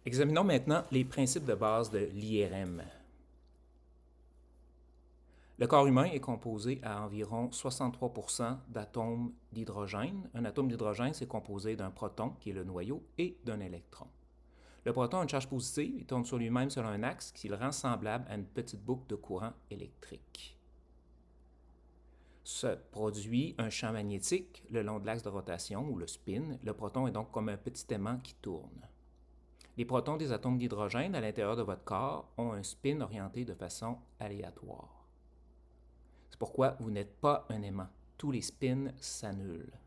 Examinons maintenant les principes de base de l'IRM. Le corps humain est composé à environ 63% d'atomes d'hydrogène. Un atome d'hydrogène, c'est composé d'un proton, qui est le noyau, et d'un électron. Le proton a une charge positive, il tourne sur lui-même selon un axe qui le rend semblable à une petite boucle de courant électrique. Se produit un champ magnétique le long de l'axe de rotation, ou le spin. Le proton est donc comme un petit aimant qui tourne. Les protons des atomes d'hydrogène à l'intérieur de votre corps ont un spin orienté de façon aléatoire. C'est pourquoi vous n'êtes pas un aimant. Tous les spins s'annulent.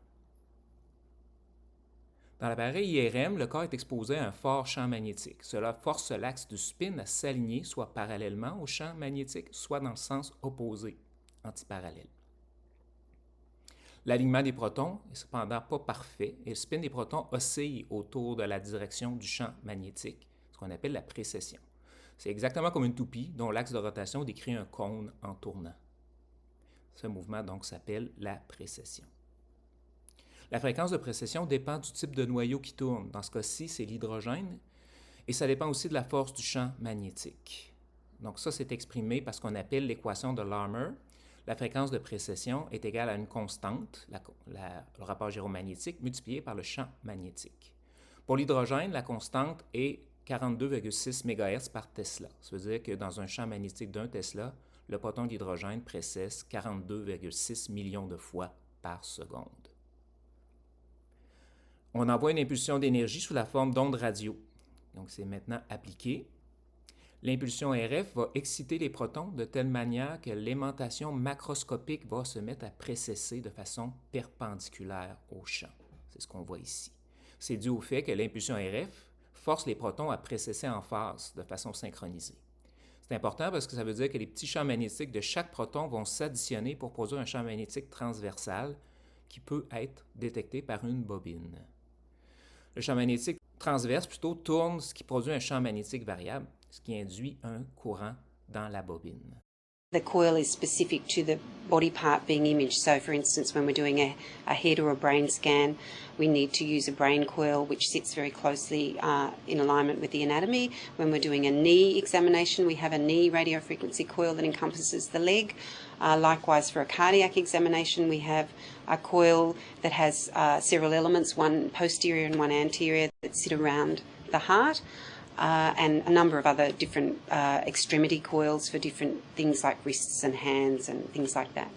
Dans l'appareil IRM, le corps est exposé à un fort champ magnétique. Cela force l'axe du spin à s'aligner soit parallèlement au champ magnétique, soit dans le sens opposé, antiparallèle. L'alignement des protons est cependant pas parfait et le spin des protons oscille autour de la direction du champ magnétique, ce qu'on appelle la précession. C'est exactement comme une toupie dont l'axe de rotation décrit un cône en tournant. Ce mouvement donc s'appelle la précession. La fréquence de précession dépend du type de noyau qui tourne. Dans ce cas-ci, c'est l'hydrogène et ça dépend aussi de la force du champ magnétique. Donc ça, c'est exprimé par ce qu'on appelle l'équation de Larmor. La fréquence de précession est égale à une constante, le rapport gyromagnétique, multiplié par le champ magnétique. Pour l'hydrogène, la constante est 42,6 MHz par Tesla. Ça veut dire que dans un champ magnétique d'un Tesla, le proton d'hydrogène précesse 42,6 millions de fois par seconde. On envoie une impulsion d'énergie sous la forme d'ondes radio. Donc c'est maintenant appliqué. L'impulsion RF va exciter les protons de telle manière que l'aimantation macroscopique va se mettre à précesser de façon perpendiculaire au champ. C'est ce qu'on voit ici. C'est dû au fait que l'impulsion RF force les protons à précesser en phase de façon synchronisée. C'est important parce que ça veut dire que les petits champs magnétiques de chaque proton vont s'additionner pour produire un champ magnétique transversal qui peut être détecté par une bobine. Le champ magnétique transverse plutôt tourne, ce qui produit un champ magnétique variable, ce qui induit un courant dans la bobine. The coil is specific to the body part being imaged. So, for instance, when we're doing a head or a brain scan, we need to use a brain coil which sits very closely in alignment with the anatomy. When we're doing a knee examination, we have a knee radiofrequency coil that encompasses the leg. Likewise, for a cardiac examination, we have a coil that has several elements, one posterior and one anterior, that sit around the heart. And a number of other different extremity coils for different things like wrists and hands and things like that.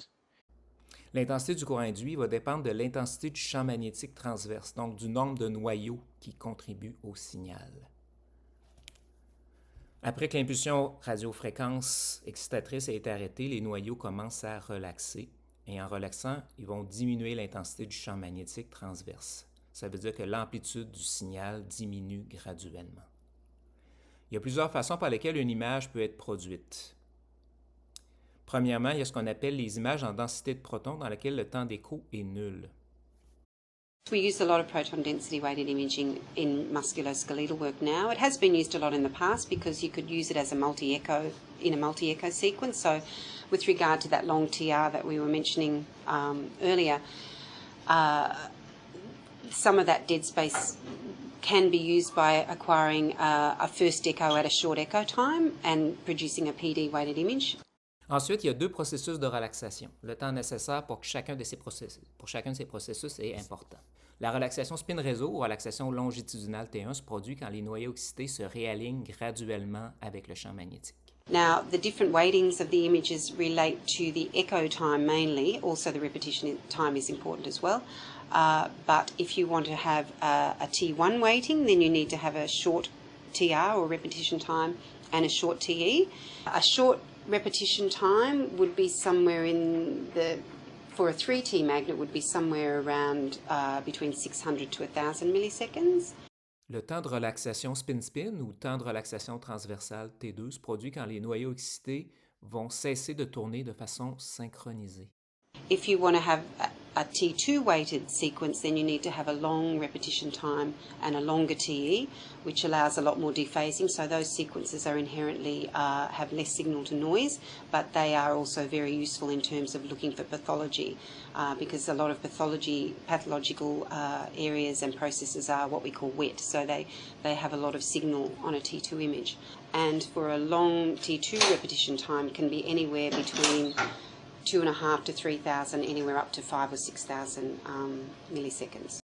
L'intensité du courant induit va dépendre de l'intensité du champ magnétique transverse, donc du nombre de noyaux qui contribuent au signal. Après que l'impulsion radiofréquence excitatrice a été arrêtée, les noyaux commencent à relaxer. Et en relaxant, ils vont diminuer l'intensité du champ magnétique transverse. Ça veut dire que l'amplitude du signal diminue graduellement. Il y a plusieurs façons par lesquelles une image peut être produite. Premièrement, il y a ce qu'on appelle les images en densité de protons dans lesquelles le temps d'écho est nul. We use a lot of proton density weighted imaging in musculoskeletal work now. It has been used a lot in the past because you could use it as a multi-echo in a multi-echo sequence. So with regard to that long TR that we were mentioning earlier, some of that dead space can be used by acquiring a first echo at a short echo time and producing a PD weighted image. Ensuite, il y a deux processus de relaxation. Le temps nécessaire pour chacun de ces processus est important. La relaxation spin réseau ou relaxation longitudinale T1 se produit quand les noyaux excités se réalignent graduellement avec le champ magnétique. Now, the different weightings of the images relate to the echo time mainly. Also, the repetition time is important as well. But if you want to have a T1 weighting, then you need to have a short TR or repetition time and a short TE. A short repetition time would be somewhere for a 3T magnet would be somewhere around between 600 to 1,000 milliseconds. Le temps de relaxation spin-spin ou temps de relaxation transversale T2 se produit quand les noyaux excités vont cesser de tourner de façon synchronisée. If you want to have a T2 weighted sequence, then you need to have a long repetition time and a longer TE, which allows a lot more dephasing. So those sequences are inherently have less signal to noise, but they are also very useful in terms of looking for pathology, because a lot of pathological areas and processes are what we call wet, so they have a lot of signal on a T2 image. And for a long T2 repetition time can be anywhere between 2,500 to 3,000, anywhere up to 5,000 or 6,000 milliseconds.